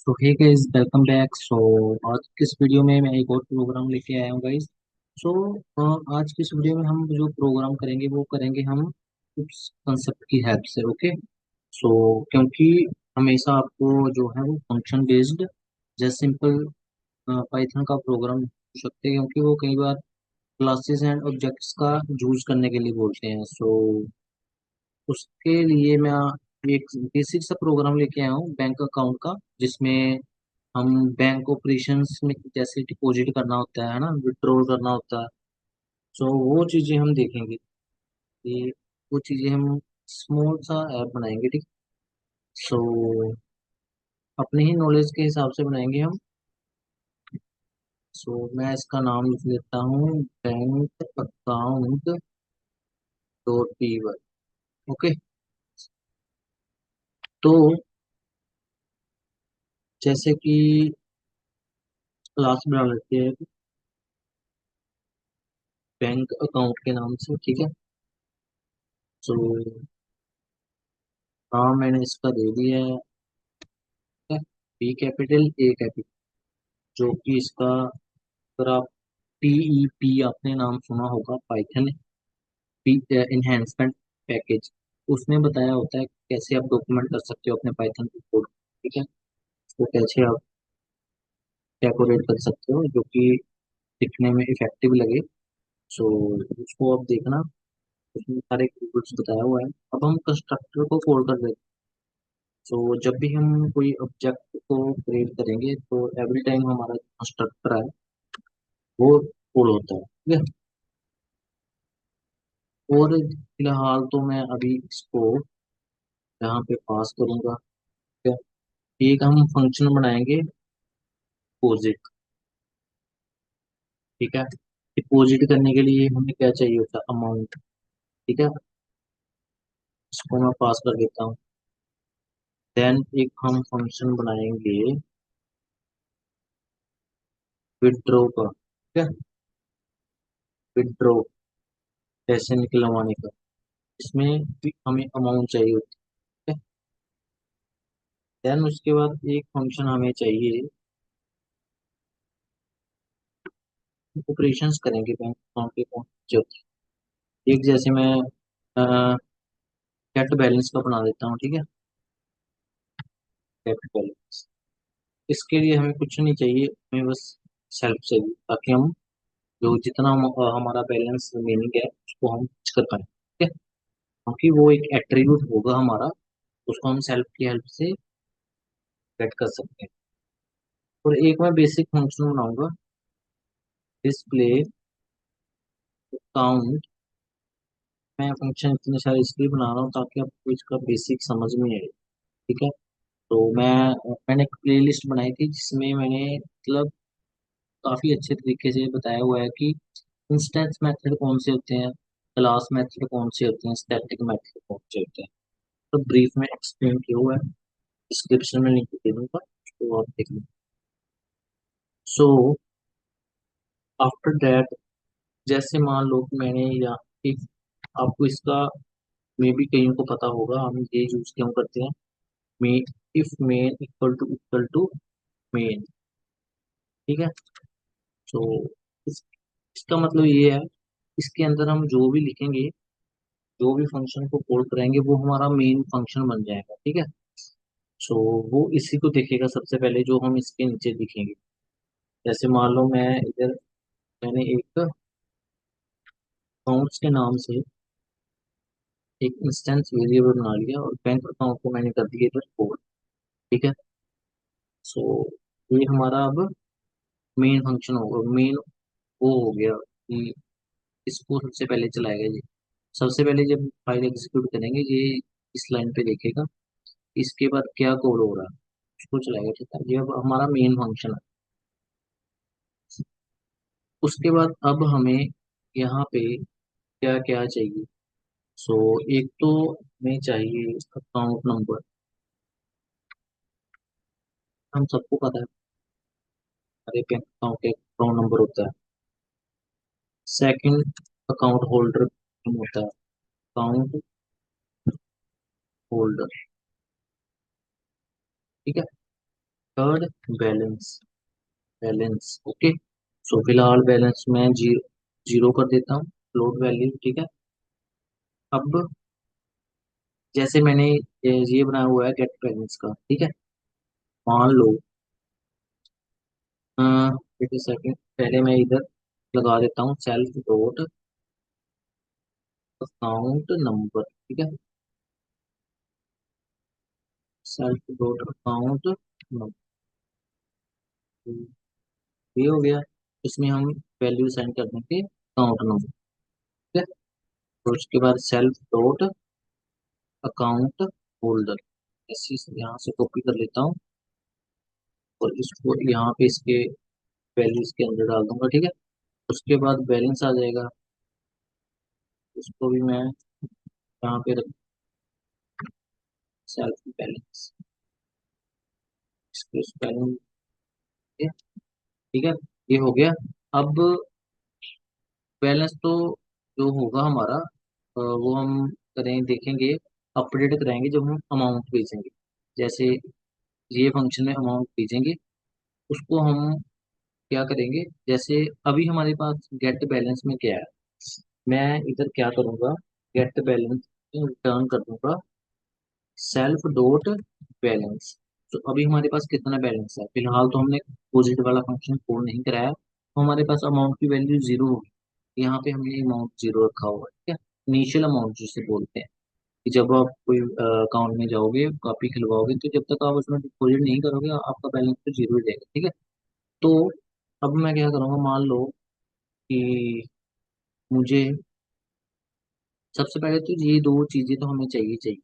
तो hey guys, welcome back. आज की इस वीडियो में मैं एक और प्रोग्राम लेके आया हूँ गाइस। सो आज की इस वीडियो में हम जो प्रोग्राम करेंगे वो करेंगे हम कुछ कंसेप्ट की हेल्प से। ओके। सो क्योंकि हमेशा आपको जो है वो फंक्शन बेस्ड जैसे सिंपल पाइथन का प्रोग्राम हो सकते हैं, क्योंकि वो कई बार क्लासेस एंड ऑब्जेक्ट्स का यूज करने के लिए बोलते हैं। सो उसके लिए मैं एक बेसिक सा प्रोग्राम लेके आया हूँ बैंक अकाउंट का, जिसमें हम बैंक ऑपरेशंस में जैसे डिपॉजिट करना होता है ना, विड्रॉल करना होता है। सो वो चीज़ें हम देखेंगे कि वो चीज़ें हम स्मॉल सा ऐप बनाएंगे, ठीक। सो अपने ही नॉलेज के हिसाब से बनाएंगे हम। सो मैं इसका नाम लिख लेता हूँ, bank account dot P Y. Okay. तो जैसे कि क्लास बना लेते हैं बैंक अकाउंट के नाम से, ठीक है। सो नाम मैंने इसका दे दिया है बी कैपिटल ए कैपिटल, जो कि इसका, अगर आप टीईपी आपने नाम सुना होगा, पाइथन इन्हेंसमेंट पैकेज, उसमें बताया होता है कि कैसे आप डॉक्यूमेंट कर सकते हो अपने पाइथन के कोड, ठीक है। उसको कैसे आप डेकोरेट कर सकते हो जो कि दिखने में इफेक्टिव लगे। सो उसको आप देखना, उसमें सारे रूल्स बताया हुआ है। अब हम कंस्ट्रक्टर को कॉल कर देते हैं। सो जब भी हम कोई ऑब्जेक्ट को क्रिएट करेंगे तो एवरी टाइम हमारा कंस्ट्रक्टर है वो कॉल होता है, ठीक है। और फिलहाल तो मैं अभी इसको यहाँ पे पास करूंगा, ठीक है। एक हम फंक्शन बनाएंगे डिपॉजिट, ठीक है। डिपॉजिट करने के लिए हमें क्या चाहिए होता है, अमाउंट, ठीक है। इसको मैं पास कर देता हूँ। देन एक हम फंक्शन बनाएंगे विड्रॉ का, ठीक है। विड्रॉ, पैसे निकलवाने का। इसमें भी हमें अमाउंट चाहिए होती है। देन उसके बाद एक फंक्शन हमें चाहिए, ऑपरेशंस करेंगे बैंक अकाउंट के कौन से होते हैं। एक जैसे मैं गेट बैलेंस का बना देता हूँ, ठीक है। गेट बैलेंस, इसके लिए हमें कुछ नहीं चाहिए, हमें बस सेल्फ चाहिए, ताकि हम जो जितना हमारा बैलेंस रिमेनिंग है उसको हम चेक कर पाए, ठीक है। क्योंकि वो एक एट्रीब्यूट होगा हमारा, उसको हम सेल्फ की हेल्प से गेट कर सकते हैं। और एक मैं बेसिक फंक्शन बनाऊंगा, डिस्प्ले अकाउंट। मैं फंक्शन इतने सारे इसलिए बना रहा हूँ ताकि आपको इसका बेसिक समझ में आए, ठीक है। तो मैंने एक प्लेलिस्ट बनाई थी जिसमें मैंने मतलब काफी अच्छे तरीके से बताया हुआ है कि इंस्टेंस मेथड कौन से होते हैं, क्लास मेथड कौन से होते हैं, स्टैटिक मेथड कौन से होते हैं। तो ब्रीफ में एक्सप्लेन किया हुआ है, डिस्क्रिप्शन में लिंक दे दूंगा, तो आप देख लें। सो आफ्टर दैट, जैसे मान लो कि मैंने या एक, आपको इसका मे भी कईयों को पता होगा, हम ये यूज क्यों करते हैं, मे if main equal to main, ठीक है। तो इसका मतलब ये है, इसके अंदर हम जो भी लिखेंगे, जो भी फंक्शन को कॉल करेंगे वो हमारा मेन फंक्शन बन जाएगा, ठीक है। सो वो इसी को देखेगा सबसे पहले जो हम इसके नीचे लिखेंगे। जैसे मान लो मैं इधर, मैंने एक अकाउंट्स के नाम से एक इंस्टेंस वेरिएबल बना लिया और बैंक अकाउंट को मैंने कर दिया इधर कोड, ठीक है। सो ये हमारा अब मेन फंक्शन होगा, मेन वो हो गया कि इसको सबसे पहले चलाएगा ये। सबसे पहले जब फाइल एग्जीक्यूट करेंगे ये इस लाइन पे देखेगा, इसके बाद क्या कोड हो रहा है उसको चलाएगा, ठीक है। ये अब हमारा मेन फंक्शन है। उसके बाद अब हमें यहाँ पे क्या क्या चाहिए। सो एक तो हमें चाहिए अकाउंट नंबर, हम सबको पता है हर एक बैंक अकाउंट के अकाउंट नंबर होता है। सेकंड, अकाउंट होल्डर होता है, अकाउंट होल्डर, ठीक है। Third balance, balance okay. So फिलहाल बैलेंस में जीरो कर देता हूँ, फ्लोट वैल्यू ठीक है। अब जैसे मैंने ये बनाया हुआ है गेट बैलेंस का ठीक है, मान लो एक सेकेंड, पहले मैं इधर लगा देता हूँ सेल्फ डॉट अकाउंट नंबर ठीक है, सेल्फ डॉट अकाउंट नंबर, ये हो गया। इसमें हम वैल्यू सेंड कर देंगे अकाउंट नंबर ठीक है। और उसके बाद सेल्फ डॉट अकाउंट होल्डर, ऐसे यहाँ से कॉपी कर लेता हूँ और इसको यहाँ पे इसके वैल्यूज के अंदर डाल दूंगा ठीक है। उसके बाद बैलेंस आ जाएगा, उसको भी मैं यहाँ पे रख, सेल्फ बैलेंस, इसको बैलेंस ठीक है, ये हो गया। अब बैलेंस तो जो होगा हमारा वो हम करें देखेंगे, अपडेट कराएंगे जब हम अमाउंट भेजेंगे। जैसे ये फंक्शन में अमाउंट भेजेंगे, उसको हम क्या करेंगे, जैसे अभी हमारे पास गेट बैलेंस में क्या है, मैं इधर क्या करूँगा, गेट बैलेंस रिटर्न कर दूंगा सेल्फ डॉट बैलेंस। तो अभी हमारे पास कितना बैलेंस है, फिलहाल तो हमने डिपॉजिट वाला फंक्शन कॉल नहीं कराया, तो हमारे पास अमाउंट की वैल्यू जीरो होगी। यहाँ पे हमने अमाउंट जीरो रखा हुआ है ठीक है, इनिशियल अमाउंट जिसे बोलते हैं कि जब आप कोई अकाउंट में जाओगे कॉपी खुलवाओगे, तो जब तक आप उसमें डिपॉजिट नहीं करोगे आपका बैलेंस तो जीरो ही रहेगा ठीक है। तो अब मैं क्या करूँगा, मान लो कि मुझे सबसे पहले तो ये दो चीज़ें तो हमें चाहिए चाहिए,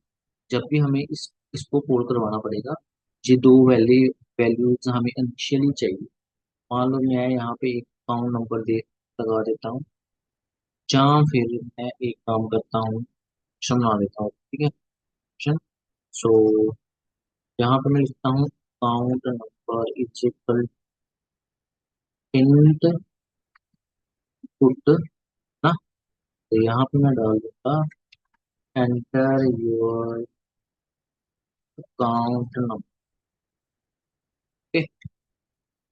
जब भी हमें इसको कॉल करवाना पड़ेगा, ये दो वैल्यूज हमें इनिशियली चाहिए। मान लो मैं यहाँ पे एक अकाउंट नंबर दे लगा देता हूँ, जहाँ फिर मैं एक काम करता हूँ, ऑप्शन बना देता हूँ ठीक है, ऑप्शन। सो यहाँ पे मैं लिखता हूँ account number is equal int put ना, तो यहाँ पे मैं डाल दूंगा एंटर योर अकाउंट नंबर,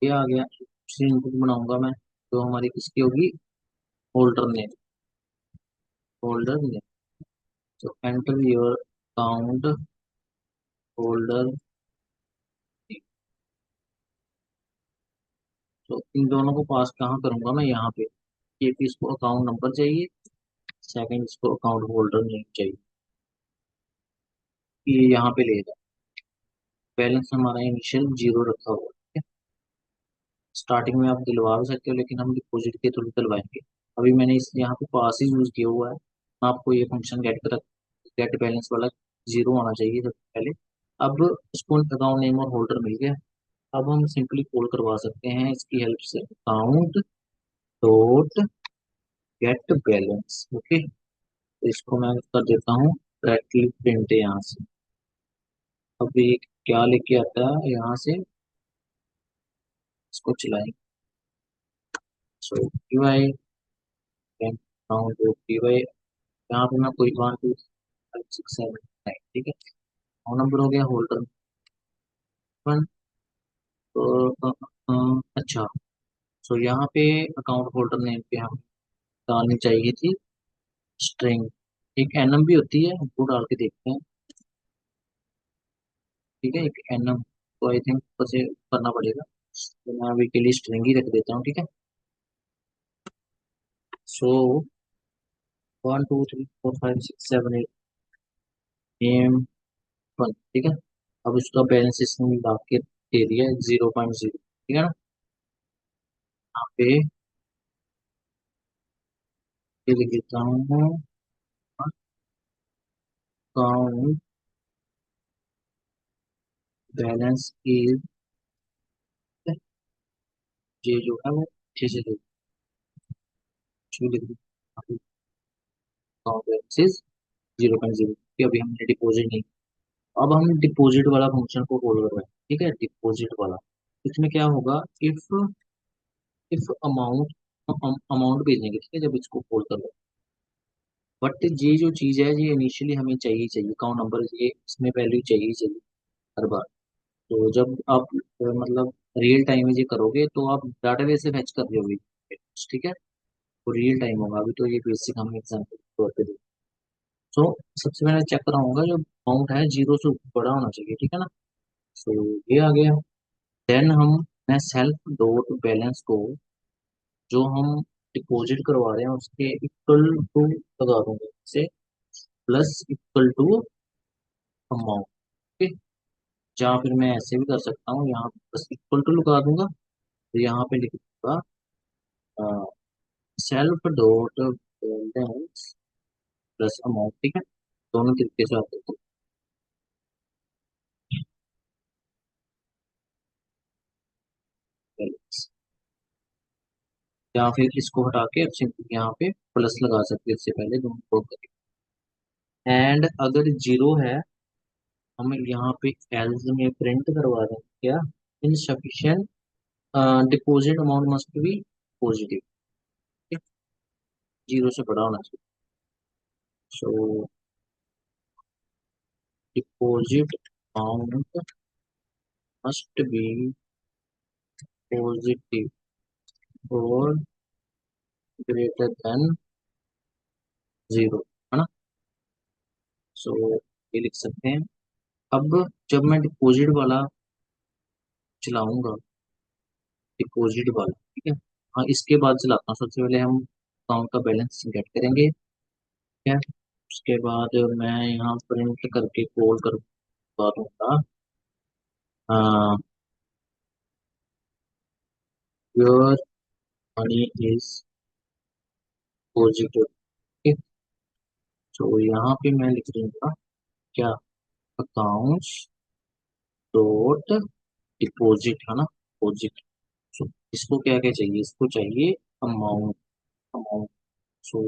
ये आ गया। दूसरी इनपुट बनाऊंगा मैं, तो हमारी किसकी होगी, होल्डर नेम, होल्डर नेम। तो एंटर योर अकाउंट होल्डर, तो इन दोनों को पास कहाँ करूंगा मैं, यहाँ पे। एक इसको अकाउंट नंबर चाहिए, सेकंड इसको अकाउंट होल्डर नेम चाहिए, ये यहाँ पे ले जाओ। बैलेंस हमारा इनिशियल जीरो रखा हुआ है, स्टार्टिंग में आप दिलवा भी सकते हो लेकिन हम डिपॉजिट के थ्रू दिलवाएंगे। अभी मैंने इस यहाँ पे पास ही यूज किया हुआ है, आपको ये फंक्शन गेट बैलेंस वाला जीरो आना चाहिए सबसे पहले। अब इसको अकाउंट नेम और होल्डर मिल गया, अब हम सिंपली कॉल करवा सकते हैं इसकी हेल्प से account dot gate balance okay. तो इसको मैं कर देता हूँ डायरेक्टली प्रिंट यहाँ से। अब ये क्या लेके आता है यहाँ से, इसको चलाएं, so P Y account dot P Y, यहाँ पे मैं कोई 1 2 3 4 5 6 7 8 ठीक है, फोन नंबर हो गया होल्डर वन। तो अच्छा, सो यहाँ पे अकाउंट होल्डर नेम पे हम डालनी चाहिए थी स्ट्रिंग, एक एनएम भी होती है वो डाल के देखते हैं ठीक है, एक एनएम, तो आई थिंक उसे करना पड़ेगा, तो मैं अभी के लिए स्ट्रिंग ही रख देता हूँ ठीक है। सो 1 2 3 4 5 6 7 8 नेम वन ठीक है। अब उसका बैलेंस इसमें मिला के दे दिया 0.0 ठीक है ना। यहाँ पे ये लिख देता हूँ अकाउंट बैलेंस इज, ये जो है वो अच्छे से लिख, लिख अकाउंट बैलेंस इज 0.0 कि अभी हमने डिपॉजिट नहीं। अब हम डिपॉजिट वाला फंक्शन को कॉल कर रहे हैं ठीक है, डिपॉजिट वाला। इसमें क्या होगा, इफ अमाउंट, अमाउंट भेजेंगे ठीक है जब इसको कॉल कर रहे हैं, बट ये जो चीज़ है ये इनिशियली हमें चाहिए चाहिए अकाउंट नंबर, ये इसमें वैल्यू चाहिए चाहिए हर बार। तो जब आप मतलब रियल टाइम में ये करोगे तो आप डाटाबेस से फैच कर रहे होगे, ठीक है। तो रियल टाइम होगा, अभी तो ये बेसिक हम एग्जाम्पल के तौर पे देखें। तो सबसे पहले चेक कराऊंगा जो अमाउंट है जीरो से बड़ा होना चाहिए, ठीक है ना। सो ये आ गया। देन हम मैं सेल्फ डॉट बैलेंस को जो हम डिपॉजिट करवा रहे हैं उसके इक्वल टू लगा दूंगा से, प्लस इक्वल टू अमाउंट, ठीक। या फिर मैं ऐसे भी कर सकता हूँ, यहाँ बस इक्वल टू लगा दूंगा, तो यहाँ पे लिख दूंगा self dot balance plus amount, ठीक है। दोनों तरीके से आते हैं बैलेंस, या फिर इसको हटा के अब सिंपल यहाँ पे प्लस लगा सकते हैं, इससे पहले दोनों को एंड अगर जीरो है हम यहाँ पे एल्स में प्रिंट करवा दें क्या, insufficient deposit amount must be positive, zero से बड़ा होना चाहिए। So deposit amount must be positive और ग्रेटर देन जीरो, है ना। सो ये लिख सकते हैं। अब जब मैं डिपॉजिट वाला चलाऊंगा, डिपॉजिट वाला, ठीक है। हाँ, इसके बाद चलाता हूँ। सबसे पहले हम अकाउंट का बैलेंस गेट करेंगे, ठीक है। उसके बाद मैं यहाँ प्रिंट करके कॉल करवा दूंगा योर मनी इज पॉजिटिव, ठीक। तो यहाँ पे मैं लिख दूंगा क्या, अकाउंट्स डॉट डिपॉजिट, है ना, डिपॉजिट। सो इसको क्या क्या चाहिए, इसको चाहिए अमाउंट, अमाउंट। सो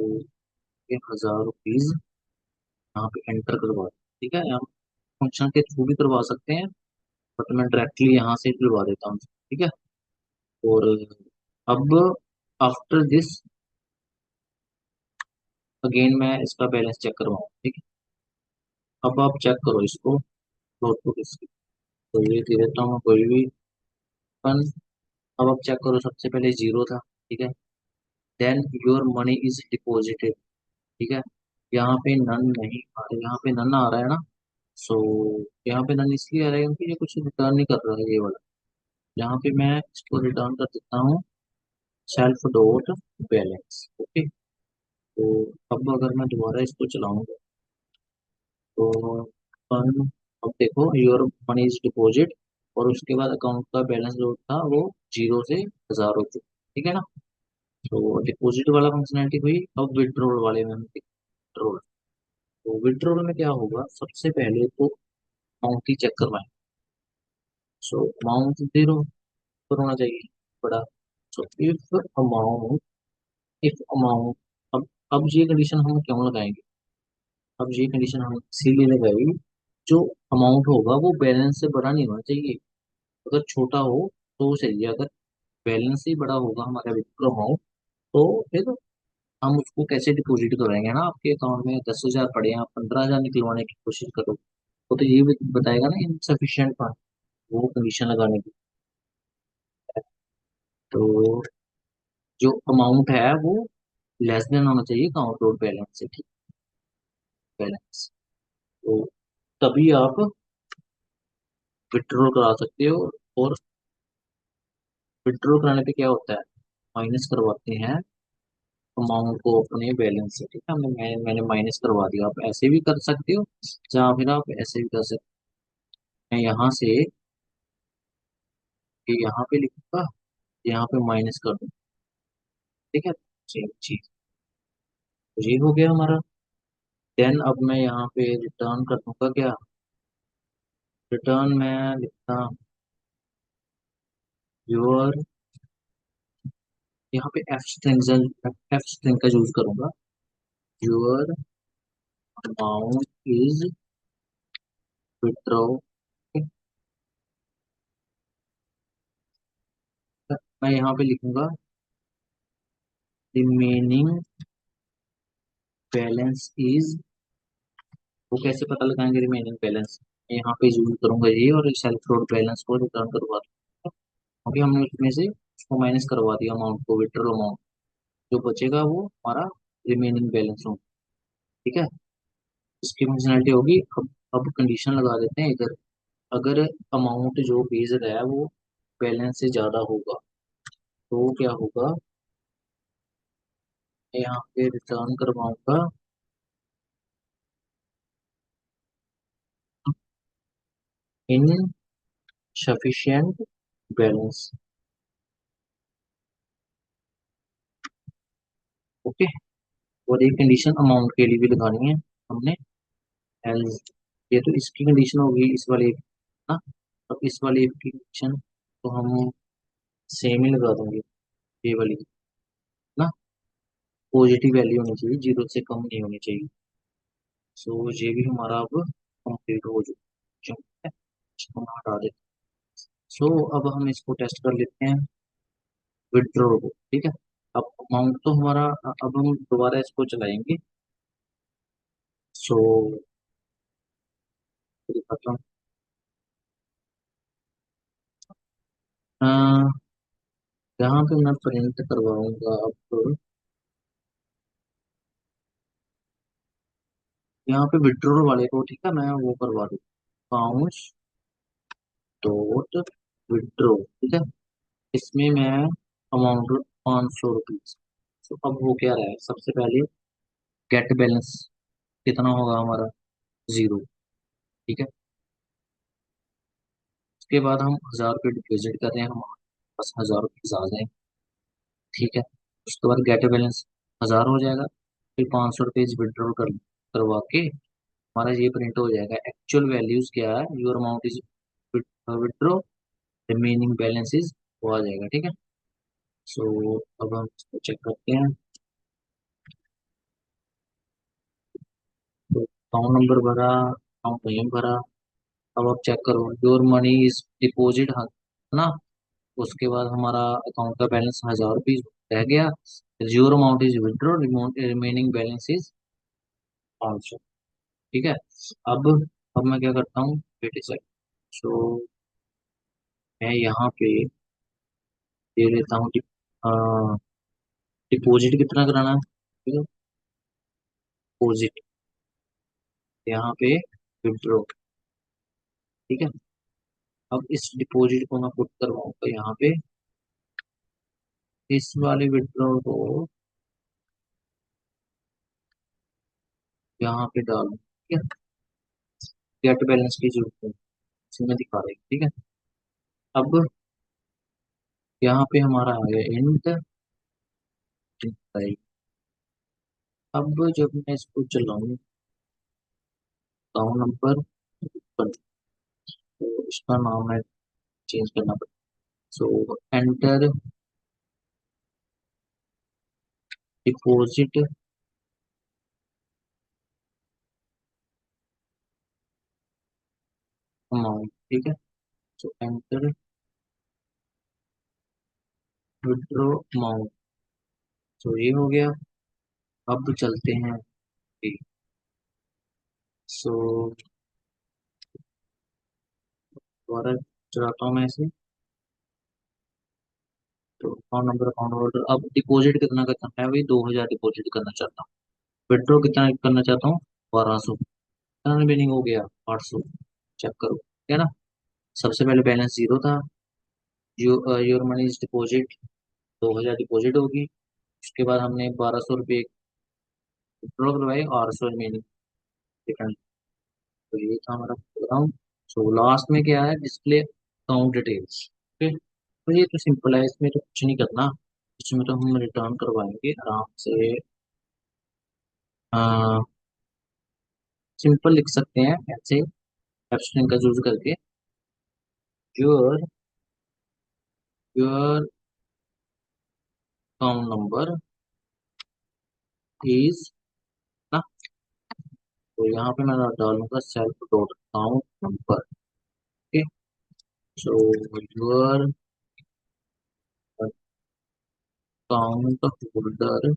ये 1000 रुपीज यहाँ पे एंटर करवा, ठीक है। यहाँ फंक्शन के थ्रू भी करवा सकते हैं, बट मैं डायरेक्टली यहाँ से करवा देता हूँ, ठीक है। और अब आफ्टर दिस अगेन मैं इसका बैलेंस चेक करवाऊँ, ठीक है। अब आप चेक करो इसको, नोटबुक इसकी, तो ये दे देता हूँ कोई भी फन। अब आप चेक करो, सबसे पहले जीरो था, ठीक है। Then your money is deposited, ठीक है। यहाँ पे नन नहीं आ रहा, यहाँ पे नन आ रहा है ना। सो यहाँ पे नन इसलिए आ रहा है क्योंकि ये कुछ रिटर्न नहीं कर रहा है ये वाला। यहाँ पे मैं इसको रिटर्न कर देता हूँ सेल्फ डॉट बैलेंस, ओके। तो अब अगर मैं दोबारा इसको चलाऊंगा तो फन, अब देखो योर मनी इज डिपॉजिट और उसके बाद अकाउंट का बैलेंस जो था वो जीरो से 1000 हो चुका, ठीक है ना। तो डिपॉजिट वाला फंक्शनैलिटी हुई। अब विड्रॉल वाले में विड्रॉल, तो विड्रॉल में क्या होगा, सबसे पहले तो अमाउंट ही चेक करवाएं। सो अमाउंट जीरो पर होना चाहिए बड़ा। सो इफ अमाउंट अब ये कंडीशन हम क्यों लगाएंगे, अब ये कंडीशन हम इसीलिए लगाई, जो अमाउंट होगा वो बैलेंस से बड़ा नहीं होना चाहिए। अगर छोटा हो तो चाहिए, अगर बैलेंस से ही बड़ा होगा हमारा विड्रॉ अमाउंट, तो फिर हम उसको कैसे डिपॉजिट कराएंगे ना। आपके अकाउंट में 10,000 पड़े हैं, आप 15,000 निकलवाने की कोशिश करो, तो ये भी बताएगा ना इनसफिशियंट फंड, वो कंडीशन लगाने की। तो जो अमाउंट है वो लेस देन होना चाहिए अकाउंट और बैलेंस से, ठीक, बैलेंस। तो तभी आप विड्रॉ करा सकते हो। और विड्रॉ कराने पे क्या होता है, माइनस करवाते हैं अमाउंट को अपने बैलेंस से, ठीक है। मैंने माइनस करवा दिया, आप ऐसे भी कर सकते हो या फिर आप ऐसे भी कर सकते हैं। मैं यहाँ से ये यहाँ पे लिखूंगा, यहाँ पे माइनस कर दूँ, ठीक है। सेम चीज, तो ये हो गया हमारा। देन अब मैं यहाँ पे रिटर्न कर दूंगा क्या, रिटर्न मैं लिखता योर, यहाँ पे एफ स्ट्रिंग का यूज करूंगा, योर अमाउंट इज विड्रॉ। मैं यहाँ पे लिखूंगा रिमेनिंग बैलेंस इज, वो कैसे पता लगाएंगे रिमेनिंग बैलेंस, मैं यहाँ पे यूज करूंगा ये और सेल्फ लोड बैलेंस को रिटर्न करवा दूंगा। अभी हमने उसमें से उसको माइनस करवा दिया अमाउंट को, विड्रॉल अमाउंट। जो बचेगा वो हमारा रिमेनिंग बैलेंस होगा। ठीक है, इसकी फंक्शनलिटी होगी। अब कंडीशन लगा देते हैं इधर। अगर अमाउंट जो भेज रहा है वो बैलेंस से ज्यादा होगा तो क्या होगा, मैं यहाँ पे रिटर्न करवाऊंगा इन सफिशियंट बैलेंस। ओके, और एक कंडीशन अमाउंट के लिए भी लगानी है हमने, एल्स। ये तो इसकी कंडीशन होगी इस वाले if ना। अब इस वाले if की कंडीशन तो हम सेम ही लगा देंगे, ये वाली ना। पॉजिटिव वैल्यू होनी चाहिए, जीरो से कम नहीं होनी चाहिए। सो ये भी हमारा अब कंप्लीट हो चुका है। इसको हम हटा देते हैं। सो अब हम इसको टेस्ट कर लेते हैं, विड्रॉ को। ठीक है, अब अमाउंट तो हमारा, अब हम दोबारा इसको चलाएंगे। सो दिखाता हूँ। अ, यहाँ पे मैं प्रिंट करवाऊंगा अब। यहाँ पे विड्रॉ वाले को, ठीक है, मैं वो करवा दूँ, बाउंस डॉट विड्रॉ। ठीक है, इसमें मैं अमाउंट 500 रुपीज। तो अब हो क्या रहा है, सबसे पहले गेट बैलेंस कितना होगा हमारा, जीरो। ठीक है, उसके बाद हम 1000 रुपये डिपॉजिट कर रहे हैं, हमारे पास 1000 रुपीज आ जाए। ठीक है, उसके बाद गेट बैलेंस 1000 हो जाएगा। फिर 500 रुपीज विड्रॉ करवा के हमारा ये प्रिंट हो जाएगा। एक्चुअल वैल्यूज क्या है, your amount is withdraw, remaining balance is, वो आ जाएगा। ठीक है, सो अब हम इसको चेक करते हैं। तो अकाउंट नंबर भरा, अकाउंट नेम भरा। अब आप चेक करो, योर मनी इज डिपॉजिट है ना। उसके बाद हमारा अकाउंट का बैलेंस 1000 रुपीज रह गया। Your amount is withdraw, remaining balance is 500। ठीक है, अब मैं क्या करता हूँ, वेट ए सेकंड। सो मैं यहाँ पे दे लेता हूँ डिपॉजिट कितना कराना है। ठीक है, डिपॉजिट यहाँ पे विड्रॉ। ठीक है, अब इस डिपॉजिट को मैं पुट करवाऊंगा यहाँ पे, इस वाले विड्रॉ को यहाँ पे डालूं। ठीक है, गेट बैलेंस की जरूरत है, इसमें दिखा रही है। ठीक है, अब यहाँ पे हमारा आ गया इंट। अब जब मैं इसको चलाऊँ, अकाउंट नंबर पर, तो इसका नाम है चेंज करना पड़ेगा। सो एंटर डिपॉजिट अमाउंट। ठीक है, सो एंटर विड्रॉ अमाउंट। तो ये हो गया। अब चलते हैं, सो दोबारा चलाता हूँ मैं इसे। तो अकाउंट नंबर, अकाउंट होल्डर, अब डिपॉजिट कितना करना है, भाई 2000 डिपॉजिट करना चाहता हूँ। विड्रॉ कितना करना चाहता हूँ, 1200। कितना बिलिंग हो गया, 800। चेक करो, है ना। सबसे पहले बैलेंस जीरो था। Your money is deposit, 2000 deposit होगी। उसके बाद हमने 1200 रुपये विड्रॉ करवाए, 800 रिमेनिंग। सेकंड, तो ये था हमारा प्रोग्राम। सो लास्ट में क्या है, डिस्प्ले अकाउंट डिटेल्स। ओके, तो ये तो सिंपल है, इसमें तो कुछ नहीं करना। इसमें तो हम रिटर्न करवाएंगे आराम से। सिंपल लिख सकते हैं ऐसे, कैप्शन का यूज करके, your your account number is ना। तो यहाँ पे मैं डालूंगा self dot account number. Okay, so your account holder,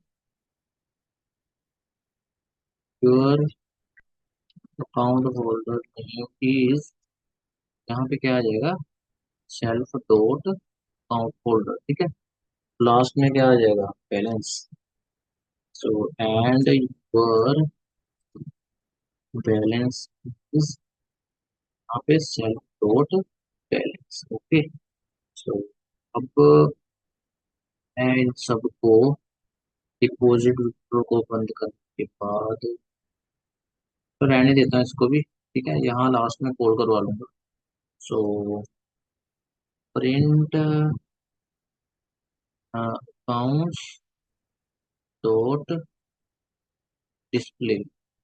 your account holder name is, यहाँ पे क्या आ जाएगा, सेल्फ डॉट अकाउंट होल्डर, ठीक है। लास्ट में क्या आ जाएगा, balance. So and your balance is, यहाँ पे सेल्फ डॉट बैलेंस, ओके। सो अब मैं इन सबको, डिपॉजिट विड्रॉ को बंद करने के बाद, तो रहने देता हूँ इसको भी, ठीक है। यहाँ लास्ट में कोड करवा लूंगा। So print accounts dot display,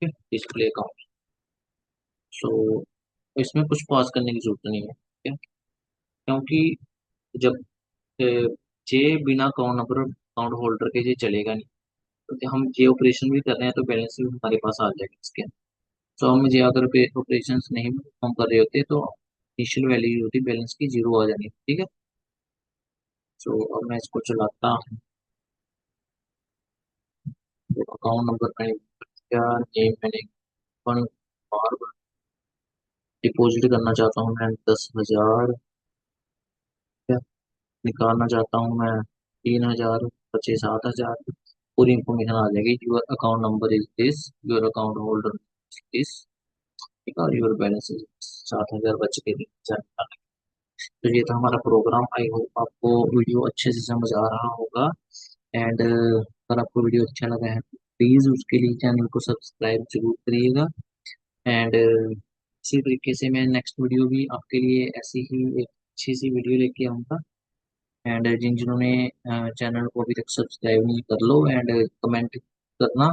display account. So इसमें कुछ पास करने की जरूरत नहीं है, ठीक है। क्योंकि जब अ, जे बिना अकाउंट नंबर अकाउंट होल्डर के ये चलेगा नहीं, तो हम जे ऑपरेशन भी कर रहे हैं तो बैलेंस भी हमारे पास आ जाएगा इसके। तो हम जे अगर ऑपरेशन नहीं परफॉर्म कर रहे होते तो इनिशियल वैल्यू होती बैलेंस की, जीरो आ जानी, ठीक है। सो अब मैं इसको चलाता हूँ। तो अकाउंट नंबर मैंने क्या, नेम मैंने वन, बार डिपॉजिट करना चाहता हूँ मैं 10,000, निकालना चाहता हूँ मैं 3,000, बचे 7,000। पूरी इंफॉर्मेशन आ जाएगी, your account number is this, your account holder is this, ठीक है, और योर बैलेंस इज 7,000, बच के 3,000। तो ये था हमारा प्रोग्राम। आई होप आपको वीडियो अच्छे से समझ आ रहा होगा। एंड अगर आपको वीडियो अच्छा लगा है तो प्लीज़ उसके लिए चैनल को सब्सक्राइब जरूर करिएगा। एंड इसी तरीके से मैं नेक्स्ट वीडियो भी आपके लिए ऐसी ही एक अच्छी सी वीडियो लेके आऊँगा। एंड जिन्होंने चैनल को अभी तक सब्सक्राइब नहीं, कर लो। एंड कमेंट करना,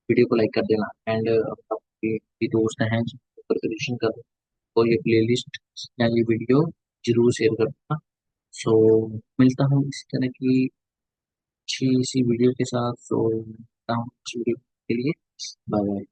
वीडियो को लाइक कर देना। एंड आपके भी दोस्त हैं जिनको प्रिपरेशन कर, और ये प्लेलिस्ट या ये वीडियो जरूर शेयर करना। सो मिलता हूँ इस तरह की अच्छी सी वीडियो के साथ। सो मिलता हूँ इस वीडियो के लिए। Bye bye.